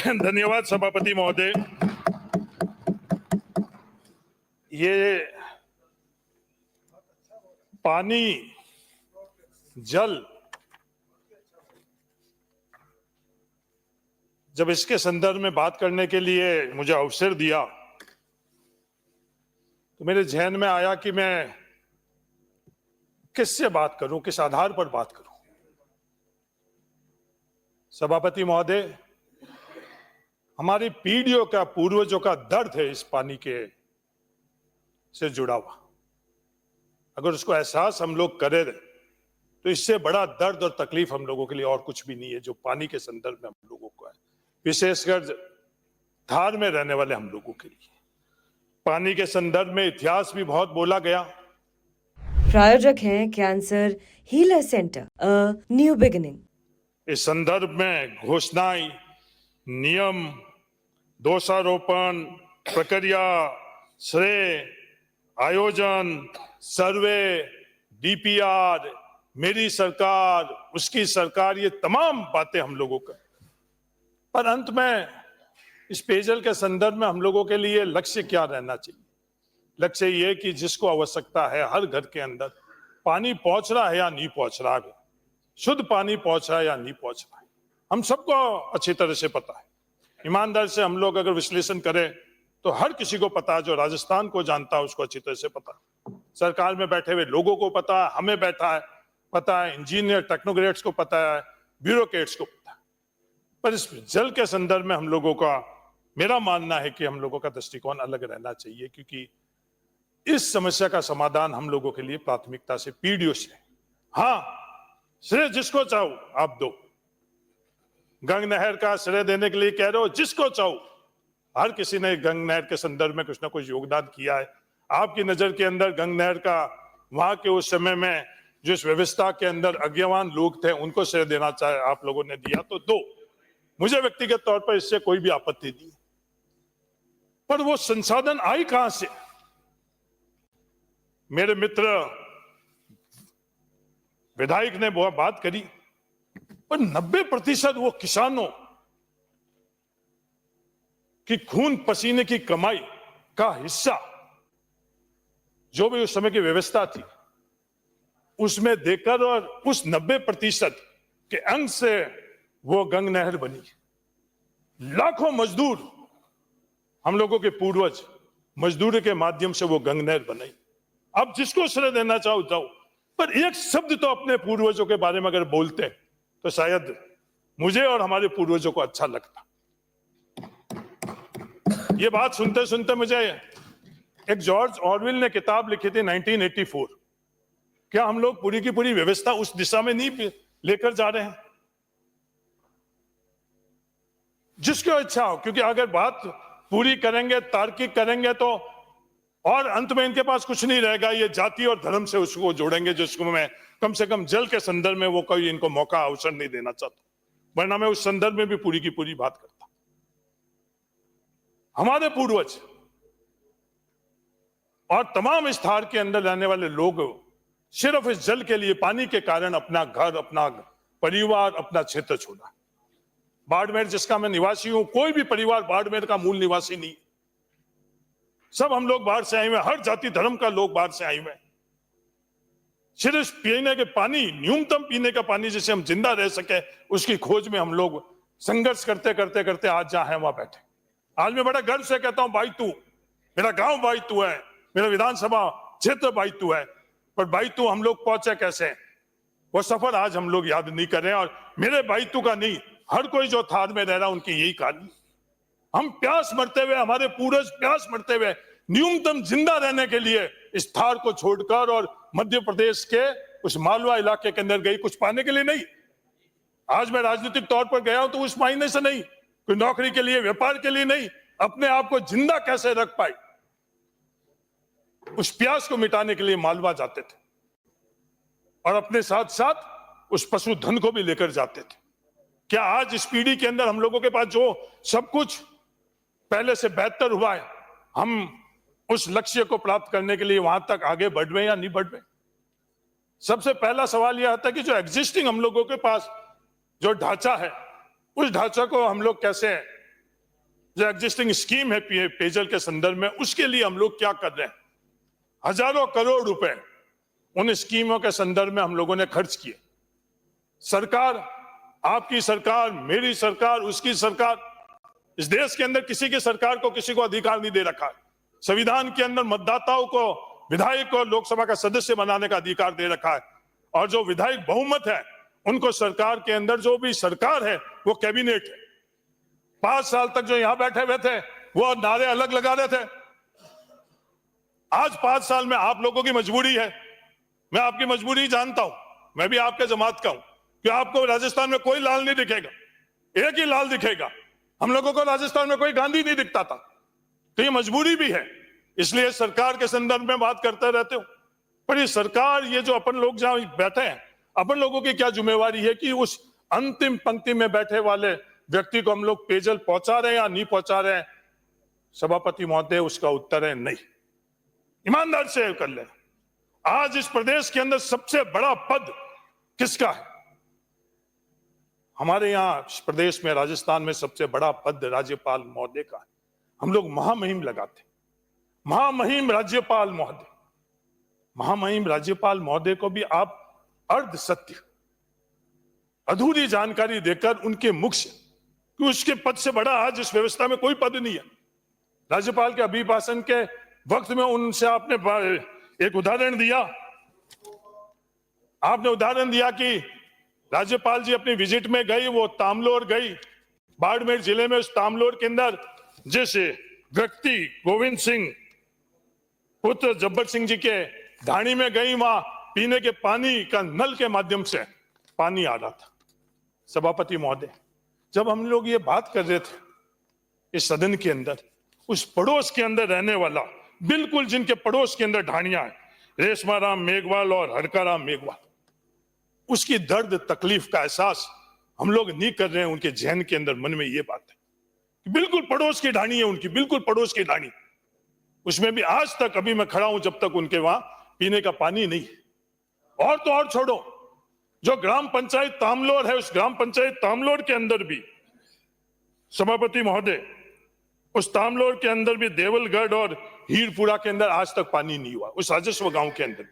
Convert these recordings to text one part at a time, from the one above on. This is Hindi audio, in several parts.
धन्यवाद सभापति महोदय। ये पानी, जल, जब इसके संदर्भ में बात करने के लिए मुझे अवसर दिया तो मेरे ध्यान में आया कि मैं किससे बात करूं, किस आधार पर बात करूं। सभापति महोदय, हमारी पीढ़ियों का, पूर्वजों का दर्द है इस पानी के से जुड़ा हुआ। अगर उसको एहसास हम लोग करें तो इससे बड़ा दर्द और तकलीफ हम लोगों के लिए और कुछ भी नहीं है जो पानी के संदर्भ में हम लोगों को है, विशेषकर धार में रहने वाले हम लोगों के लिए। पानी के संदर्भ में इतिहास भी बहुत बोला गया। प्रायोजक हैं cancer healer centre, a new beginning. इस संदर्भ में घोषणाएं, नियम, दोषारोपण, प्रक्रिया, श्रेय, आयोजन, सर्वे, डीपीआर, मेरी सरकार, उसकी सरकार, ये तमाम बातें हम लोगों का। पर अंत में इस पेयजल के संदर्भ में हम लोगों के लिए लक्ष्य क्या रहना चाहिए? लक्ष्य ये कि जिसको आवश्यकता है हर घर के अंदर पानी पहुंच रहा है या नहीं पहुंच रहा है, शुद्ध पानी पहुंच रहा है या नहीं पहुंच रहा है, हम सबको अच्छी तरह से पता है। ईमानदार से हम लोग अगर विश्लेषण करें तो हर किसी को पता है, जो राजस्थान को जानता है उसको अच्छी तरह से पता है, सरकार में बैठे हुए लोगों को पता है, हमें पता है, इंजीनियर टेक्नोक्रेट्स को पता है, ब्यूरोक्रेट्स को पता है। पर इस जल के संदर्भ में हम लोगों का, मेरा मानना है कि हम लोगों का दृष्टिकोण अलग रहना चाहिए, क्योंकि इस समस्या का समाधान हम लोगों के लिए प्राथमिकता से, पीढ़ियों से। हाँ, श्रेय जिसको चाहो आप दो। गंग नहर का श्रेय देने के लिए कह रहे हो, जिसको चाहो। हर किसी ने गंग नहर के संदर्भ में कुछ ना कुछ योगदान किया है। आपकी नजर के अंदर गंग नहर का वहां के उस समय में जो इस व्यवस्था के अंदर अज्ञावान लोग थे उनको श्रेय देना चाहे आप लोगों ने दिया तो दो, मुझे व्यक्तिगत तौर पर इससे कोई भी आपत्ति नहीं। पर वो संसाधन आई कहां से? मेरे मित्र विधायक ने वो बात करी, पर 90% वो किसानों की खून पसीने की कमाई का हिस्सा जो भी उस समय की व्यवस्था थी उसमें देकर, और उस 90% के अंग से वो गंग नहर बनी। लाखों मजदूर, हम लोगों के पूर्वज मजदूरी के माध्यम से वो गंग नहर बनाई। अब जिसको श्रेय देना चाहो जाओ, पर एक शब्द तो अपने पूर्वजों के बारे में अगर बोलते तो शायद मुझे और हमारे पूर्वजों को अच्छा लगता। ये बात सुनते सुनते मुझे एक जॉर्ज ऑरवेल ने किताब लिखी थी 1984। क्या हम लोग पूरी की पूरी व्यवस्था उस दिशा में नहीं लेकर जा रहे हैं? जिसको इच्छा हो, क्योंकि अगर बात पूरी करेंगे, तार्किक करेंगे तो और अंत में इनके पास कुछ नहीं रहेगा। ये जाति और धर्म से उसको जोड़ेंगे, जिसको मैं कम से कम जल के संदर्भ में वो कोई इनको मौका, अवसर नहीं देना चाहता, वरना मैं उस संदर्भ में भी पूरी की पूरी बात करता। हमारे पूर्वज और तमाम इस धार के अंदर रहने वाले लोग सिर्फ इस जल के लिए, पानी के कारण अपना घर, अपना परिवार, अपना क्षेत्र छोड़ा। बाड़मेर जिसका मैं निवासी हूं, कोई भी परिवार बाड़मेर का मूल निवासी नहीं। सब हम लोग बाहर से आए हुए, हर जाति धर्म का लोग बाहर से आए हुए। सिर्फ पीने के पानी, न्यूनतम पीने का पानी जिसे हम जिंदा रह सके, उसकी खोज में हम लोग संघर्ष करते करते करते आज जहां हैं वहां बैठे। आज मैं बड़ा गर्व से कहता हूं, भाई तू, मेरा गांव भाई तू है, मेरा विधानसभा क्षेत्र भाई तू है। पर भाई तू हम लोग पहुंचे कैसे, वो सफर आज हम लोग याद नहीं कर रहे हैं। और मेरे भाई तू का नहीं, हर कोई जो थार में रह रहा उनकी यही कहानी। हम प्यास मरते हुए, हमारे पूर्वज प्यास मरते हुए न्यूनतम जिंदा रहने के लिए इस थार को छोड़कर और मध्य प्रदेश के उस मालवा इलाके के अंदर गई, कुछ पाने के लिए नहीं। आज मैं राजनीतिक तौर पर गया हूं तो उस मायने से नहीं, कोई नौकरी के लिए, व्यापार के लिए नहीं, अपने आप को जिंदा कैसे रख पाए, उस प्यास को मिटाने के लिए मालवा जाते थे और अपने साथ साथ उस पशुधन को भी लेकर जाते थे। क्या आज इस पीढ़ी के अंदर हम लोगों के पास जो सब कुछ पहले से बेहतर हुआ है, हम उस लक्ष्य को प्राप्त करने के लिए वहां तक आगे बढ़ रहे हैं या नहीं बढ़ रहे? सबसे पहला सवाल यह आता है कि जो एग्जिस्टिंग हम लोगों के पास जो ढांचा है, उस ढांचा को हम लोग कैसे जो एग्जिस्टिंग स्कीम है पेयजल के संदर्भ में, उसके लिए हम लोग क्या कर रहे हैं। हजारों करोड़ रुपए उन स्कीमों के संदर्भ में हम लोगों ने खर्च किए। सरकार, आपकी सरकार, मेरी सरकार, उसकी सरकार, इस देश के अंदर किसी की सरकार को किसी को अधिकार नहीं दे रखा है। संविधान के अंदर मतदाताओं को विधायक और लोकसभा का सदस्य बनाने का अधिकार दे रखा है, और जो विधायक बहुमत है उनको सरकार के अंदर, जो भी सरकार है वो कैबिनेट है। 5 साल तक जो यहां बैठे हुए थे वो नारे अलग लगा रहे थे। आज 5 साल में आप लोगों की मजबूरी है, मैं आपकी मजबूरी जानता हूं, मैं भी आपके जमात का हूं कि आपको राजस्थान में कोई लाल नहीं दिखेगा, एक ही लाल दिखेगा। हम लोगों को राजस्थान में कोई गांधी नहीं दिखता था, तो ये मजबूरी भी है, इसलिए सरकार के संदर्भ में बात करते रहते हो। पर ये सरकार, ये जो अपन लोग जहां बैठे हैं, अपन लोगों की क्या जिम्मेवारी है कि उस अंतिम पंक्ति में बैठे वाले व्यक्ति को हम लोग पेयजल पहुंचा रहे हैं या नहीं पहुंचा रहे हैं। सभापति महोदय, उसका उत्तर है नहीं। ईमानदार से कर ले। आज इस प्रदेश के अंदर सबसे बड़ा पद किसका है? हमारे यहां प्रदेश में, राजस्थान में सबसे बड़ा पद राज्यपाल महोदय का है। हम लोग महामहिम लगाते, महामहिम राज्यपाल महोदय। महामहिम राज्यपाल महोदय को भी आप अर्ध सत्य, अधूरी जानकारी देकर उनके मुख से, कि उसके पद से बड़ा आज इस व्यवस्था में कोई पद नहीं है। राज्यपाल के अभिभाषण के वक्त में उनसे आपने एक उदाहरण दिया, आपने उदाहरण दिया कि राज्यपाल जी अपनी विजिट में गई, वो तामलोर गई, बाड़मेर जिले में। उस तामलोर के अंदर जिस व्यक्ति गोविंद सिंह पुत्र जब्बर सिंह जी के ढाणी में गई, वहां पीने के पानी का नल के माध्यम से पानी आ रहा था। सभापति महोदय, जब हम लोग ये बात कर रहे थे इस सदन के अंदर, उस पड़ोस के अंदर रहने वाला, बिल्कुल जिनके पड़ोस के अंदर ढाणियां है, रेशमाराम मेघवाल और हरकाराम मेघवाल, उसकी दर्द तकलीफ का एहसास हम लोग नहीं कर रहे हैं। उनके जहन के अंदर, मन में ये बात है कि बिल्कुल पड़ोस की ढाणी है उनकी, बिल्कुल पड़ोस की ढाणी। उसमें भी आज तक, अभी मैं खड़ा हूं, जब तक उनके वहां पीने का पानी नहीं है। और तो और छोड़ो, जो ग्राम पंचायत तामलोर है, उस ग्राम पंचायत तामलोर के अंदर भी, सभापति महोदय, उस तामलोर के अंदर भी देवलगढ़ और हीरपुरा के अंदर आज तक पानी नहीं हुआ, उस राजस्व गांव के अंदर।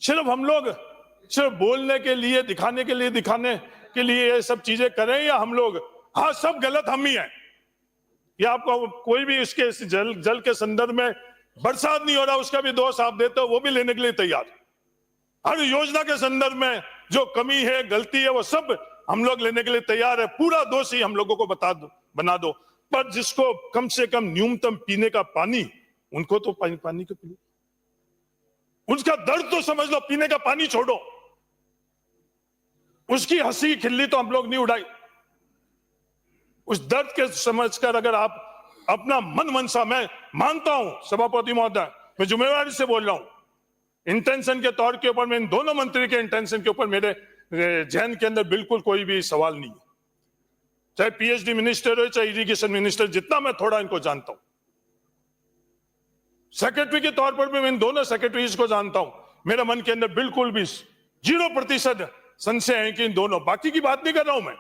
सिर्फ हम लोग सिर्फ बोलने के लिए, दिखाने के लिए ये सब चीजें करें, या हम लोग, हाँ सब गलत हम ही हैं। या आपको कोई भी इसके जल के संदर्भ में बरसात नहीं हो रहा, उसका भी दोष आप देते हो, वो भी लेने के लिए तैयार। हर योजना के संदर्भ में जो कमी है, गलती है, वो सब हम लोग लेने के लिए तैयार है। पूरा दोष ही हम लोगों को बना दो, पर जिसको कम से कम न्यूनतम पीने का पानी, उनको तो पानी को पी, उसका दर्द तो समझ लो। पीने का पानी छोड़ो, उसकी हंसी खिल्ली तो हम लोग नहीं उड़ाई। उस दर्द के समझकर अगर आप अपना मन मनसा, मैं मानता हूं सभापति महोदय, मैं जिम्मेवारी से बोल रहा हूं, इंटेंशन के तौर के ऊपर, मैं इन दोनों मंत्री के इंटेंशन के ऊपर मेरे जहन के अंदर बिल्कुल कोई भी सवाल नहीं है। चाहे पीएचडी मिनिस्टर हो, चाहे इरिगेशन मिनिस्टर, जितना मैं थोड़ा इनको जानता हूं, सेक्रेटरी के तौर पर भी मैं इन दोनों सेक्रेटरीज को जानता हूं, मेरे मन के अंदर बिल्कुल भी 0% संशय है कि इन दोनों, बाकी की बात नहीं कर रहा हूं मैं,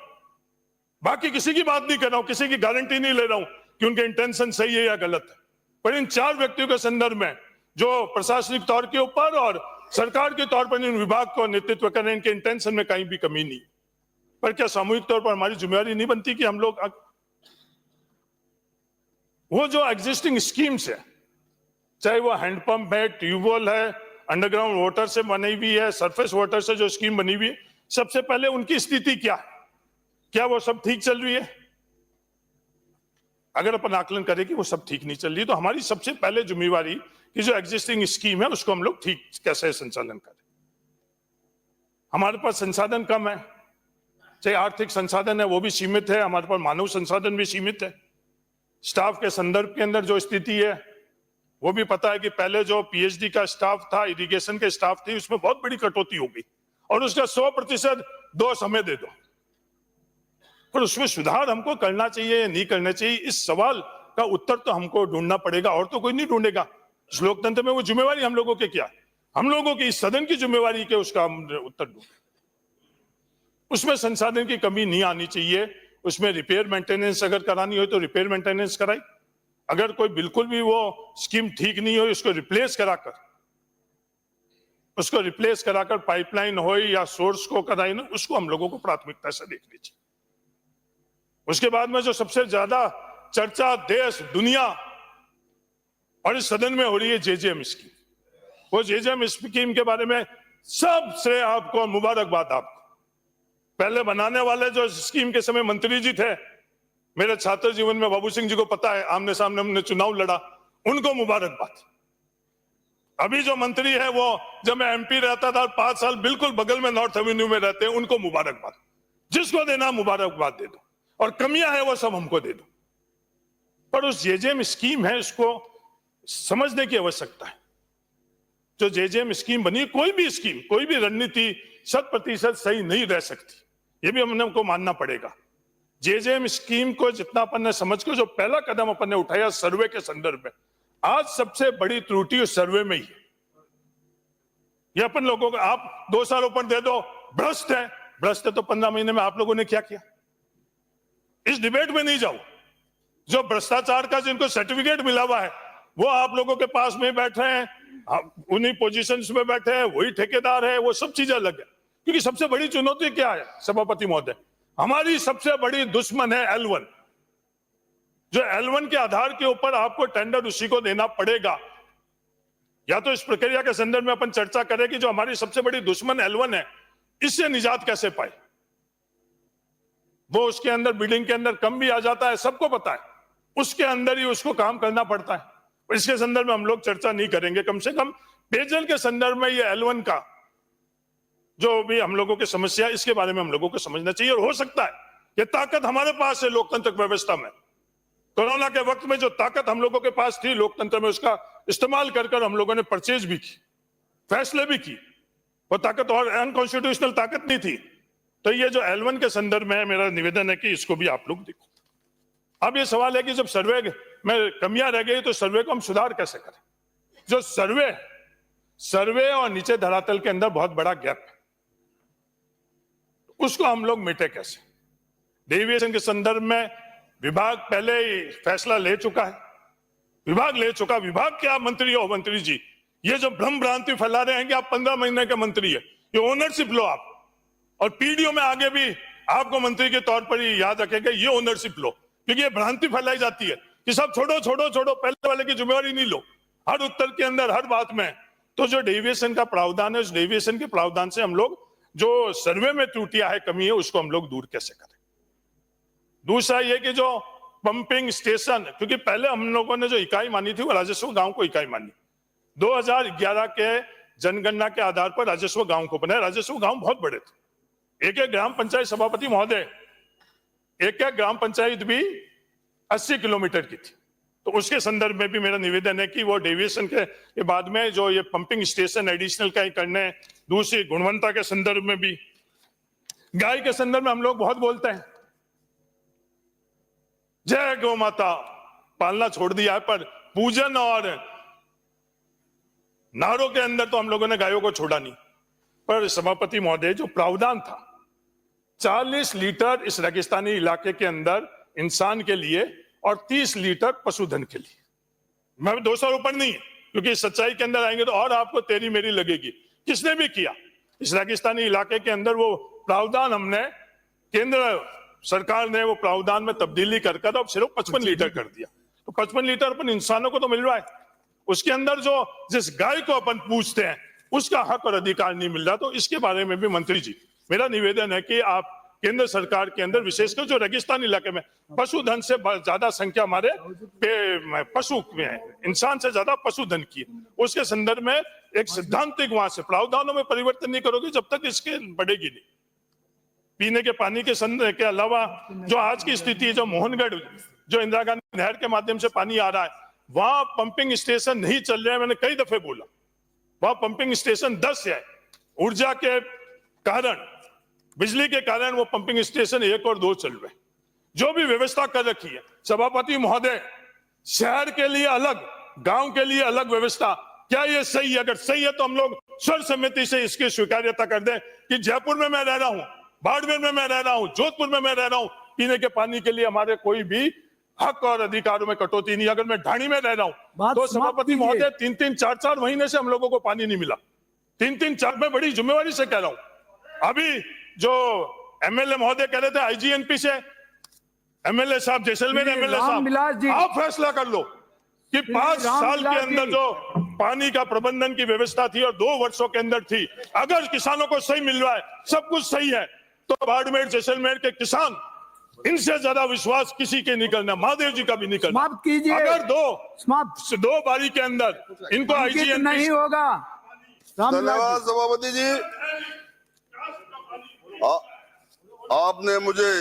बाकी किसी की बात नहीं कर रहा हूं, किसी की गारंटी नहीं ले रहा हूं कि उनके इंटेंशन सही है या गलत है, पर इन 4 व्यक्तियों के संदर्भ में जो प्रशासनिक तौर के ऊपर और सरकार के तौर पर इन विभाग को नेतृत्व कर रहे हैं, इनके इंटेंशन में कहीं भी कमी नहीं। पर क्या सामूहिक तौर पर हमारी जिम्मेवारी नहीं बनती कि हम लोग वो जो एग्जिस्टिंग स्कीम्स है, चाहे वो हैंडपंप है, ट्यूबवेल है, अंडरग्राउंड वाटर से बनी हुई है, सरफेस वाटर से जो स्कीम बनी हुई है, सबसे पहले उनकी स्थिति क्या है, क्या वो सब ठीक चल रही है? अगर अपन आकलन करें कि वो सब ठीक नहीं चल रही, तो हमारी सबसे पहले जिम्मेवारी कि जो एग्जिस्टिंग स्कीम है उसको हम लोग ठीक कैसे संचालन करें। हमारे पास संसाधन कम है, चाहे आर्थिक संसाधन है वो भी सीमित है, हमारे पास मानव संसाधन भी सीमित है। स्टाफ के संदर्भ के अंदर जो स्थिति है वो भी पता है कि पहले जो पीएचडी का स्टाफ था, इरिगेशन के स्टाफ थी, उसमें बहुत बड़ी कटौती हो गई और उसका 100% दोष हमें दे दो, पर उसमें सुधार हमको करना चाहिए या नहीं करना चाहिए, इस सवाल का उत्तर तो हमको ढूंढना पड़ेगा, और तो कोई नहीं ढूंढेगा। इस लोकतंत्र में वो जिम्मेवारी हम लोगों के क्या, हम लोगों की, इस सदन की जिम्मेवारी के उसका उत्तर ढूंढे। उसमें संसाधन की कमी नहीं आनी चाहिए, उसमें रिपेयर मेंटेनेंस अगर करानी हो तो रिपेयर मेंटेनेंस कराई, अगर कोई बिल्कुल भी वो स्कीम ठीक नहीं हो उसको रिप्लेस कराकर पाइपलाइन हो या सोर्स को कराई ना, उसको हम लोगों को प्राथमिकता से देखनी चाहिए। उसके बाद में जो सबसे ज्यादा चर्चा देश दुनिया और इस सदन में हो रही है जेजेएम स्कीम, वो जेजेएम स्कीम के बारे में सबसे आपको मुबारकबाद। आपको पहले बनाने वाले जो स्कीम के समय मंत्री जी थे, मेरे छात्र जीवन में बाबू सिंह जी को पता है, आमने सामने हमने चुनाव लड़ा, उनको मुबारकबाद। अभी जो मंत्री है वो जब मैं एमपी रहता था 5 साल बिल्कुल बगल में नॉर्थ एवेन्यू में रहते हैं, उनको मुबारकबाद। जिसको देना मुबारकबाद दे दो, और कमियां है वो सब हमको दे दो। पर उस जेजेएम स्कीम है, इसको समझने की आवश्यकता है। जो जेजेएम स्कीम बनी, कोई भी स्कीम, कोई भी रणनीति 100% सही नहीं रह सकती, ये भी हमने को मानना पड़ेगा। जेजेएम स्कीम को जितना अपन ने समझ के जो पहला कदम अपन ने उठाया सर्वे के संदर्भ में, आज सबसे बड़ी त्रुटि उस सर्वे में ही है। ये अपन लोगों को आप 2 रोपण दे दो, भ्रष्ट है तो 15 महीने में आप लोगों ने क्या किया? इस डिबेट में नहीं जाओ। जो भ्रष्टाचार का जिनको सर्टिफिकेट मिला हुआ है वो आप लोगों के पास में बैठे हैं, उन्हीं पोजीशंस में बैठे हैं, वही ठेकेदार है, वो सब चीजें अलग है। क्योंकि सबसे बड़ी चुनौती क्या है सभापति महोदय? हमारी सबसे बड़ी दुश्मन है L1। जो L1 के आधार के ऊपर आपको टेंडर उसी को देना पड़ेगा। या तो इस प्रक्रिया के संदर्भ में अपन चर्चा करें कि जो हमारी सबसे बड़ी दुश्मन L1 है, इससे निजात कैसे पाए। वो उसके अंदर बिल्डिंग के अंदर कम भी आ जाता है, सबको पता है, उसके अंदर ही उसको काम करना पड़ता है। इसके संदर्भ में हम लोग चर्चा नहीं करेंगे। कम से कम पेयजल के संदर्भ में ये L1 का जो भी हम लोगों की समस्या है, इसके बारे में हम लोगों को समझना चाहिए। और हो सकता है ये ताकत हमारे पास है लोकतंत्र व्यवस्था में, कोरोना के वक्त में जो ताकत हम लोगों के पास थी लोकतंत्र में, उसका इस्तेमाल कर हम लोगों ने परचेज भी की, फैसले भी की। वो ताकत और अनकॉन्स्टिट्यूशनल ताकत नहीं थी। तो ये जो L1 के संदर्भ में मेरा निवेदन है कि इसको भी आप लोग देखो। अब ये सवाल है कि जब सर्वे में कमियां रह गई तो सर्वे को हम सुधार कैसे करें? जो सर्वे और नीचे धरातल के अंदर बहुत बड़ा गैप है, उसको हम लोग मिटे कैसे? डेविएशन के संदर्भ में विभाग पहले ही फैसला ले चुका है। विभाग क्या मंत्री हो मंत्री जी, ये जो भ्रम भ्रांति फैला रहे हैं कि आप 15 महीने के मंत्री है, ये ओनरशिप लो आप। और पीडीओ में आगे भी आपको मंत्री के तौर पर ही याद रखेंगे, ये ओनरशिप लो। क्योंकि ये भ्रांति फैलाई जाती है कि सब छोड़ो, पहले वाले की जिम्मेवारी नहीं लो, हर उत्तर के अंदर हर बात में। तो जो डेविएशन का प्रावधान है, उस डेविएशन के प्रावधान से हम लोग जो सर्वे में त्रुटियां है, कमी है, उसको हम लोग दूर कैसे करें। दूसरा ये कि जो पंपिंग स्टेशन, क्योंकि पहले हम लोगों ने जो इकाई मानी थी वो राजस्व गांव को इकाई मानी। 2011 के जनगणना के आधार पर राजस्व गांव को बनाया। राजस्व गांव बहुत बड़े थे, एक ग्राम पंचायत सभापति महोदय, एक ग्राम पंचायत भी 80 किलोमीटर की थी। तो उसके संदर्भ में भी मेरा निवेदन है कि वो डेविएशन के बाद में जो ये पंपिंग स्टेशन एडिशनल का ही करने। दूसरी गुणवत्ता के संदर्भ में भी, गाय के संदर्भ में हम लोग बहुत बोलते हैं, जय गौ माता, पालना छोड़ दिया है, पर पूजन और नारों के अंदर तो हम लोगों ने गायों को छोड़ा नहीं। पर सभापति महोदय जो प्रावधान था 40 लीटर इस रेगिस्तानी इलाके के अंदर इंसान के लिए और 30 लीटर पशुधन के लिए, मैं 200 रुपये नहीं है, क्योंकि सच्चाई के अंदर आएंगे तो और आपको तेरी मेरी लगेगी। किसने भी किया इस रेगिस्तानी इलाके के अंदर, वो प्रावधान हमने केंद्र सरकार ने वो प्रावधान में तब्दीली कर अब सिर्फ 55 लीटर कर दिया। तो 55 लीटर अपन इंसानों को तो मिल रहा है, उसके अंदर जो जिस गाय को अपन पूछते हैं उसका हक और अधिकार नहीं मिल रहा। तो इसके बारे में भी मंत्री जी मेरा निवेदन है कि आप केंद्र सरकार के अंदर विशेषकर जो रेगिस्तान इलाके में पशुधन से ज्यादा संख्या हमारे पशु में है, इंसान से ज्यादा पशुधन की, उसके संदर्भ में एक सैद्धांतिक वहां से प्रावधानों में परिवर्तन नहीं करोगे जब तक इसके बढ़ेगी नहीं। पीने के पानी के संदर्भ के अलावा जो आज की स्थिति है, जो मोहनगढ़ जो इंदिरा गांधी नहर के माध्यम से पानी आ रहा है, वहां पंपिंग स्टेशन नहीं चल रहे हैं। मैंने कई दफे बोला, वहां पंपिंग स्टेशन 10 है, ऊर्जा के कारण, बिजली के कारण वो पंपिंग स्टेशन 1 और 2 चल रहे। जो भी व्यवस्था कर रखी है सभापति महोदय, शहर के लिए अलग, गांव के लिए अलग व्यवस्था, क्या ये सही है? अगर सही है तो हम लोग सर्वसम्मति से इसकी स्वीकार्यता कर दें कि जयपुर में मैं रह रहा हूं, बाड़मेर में मैं रह रहा हूं, जोधपुर में मैं रह रहा हूं, पीने के पानी के लिए हमारे कोई भी हक और अधिकारों में कटौती नहीं। अगर मैं ढाणी में रह रहा हूं बात तो समाप्त सभापति कीजिए। महोदय 3-3, 4-4 महीने से हम लोगों को पानी नहीं मिला। 3-3, 4 में बड़ी जिम्मेवारी से कह रहा हूं। अभी जो एमएलए महोदय कह रहे थे आईजीएनपी से, एमएलए साहब जैसलमेर श्री एमएलए रामविलास जी। साहब, आप फैसला कर लो कि 5 साल के रामविलास अंदर जी। जो पानी का प्रबंधन की व्यवस्था थी और 2 वर्षों के अंदर थी, अगर किसानों को सही मिल रहा है, सब कुछ सही है, तो बाड़मेर जैसलमेर के किसान, इनसे ज्यादा विश्वास किसी के नहीं करना, महादेव जी का भी नहीं करना। समाप्त कीजिए। अगर समाप्त 2 बारी के अंदर इनको अंकित आईजीएनपी नहीं होगा। रामविलास धन्यवाद जी। सभापति जी। आपने मुझे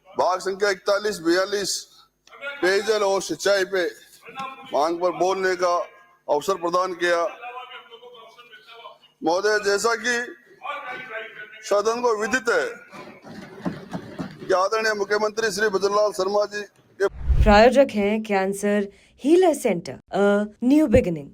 भाग संख्या 41-42 पेयजल और सिंचाई पे मांग पर बोलने का अवसर प्रदान किया। महोदय, जैसा कि सदन को विदित है कि आदरणीय मुख्यमंत्री श्री भजनलाल शर्मा जी के प्रायोजक हैं cancer healer centre, a new beginning.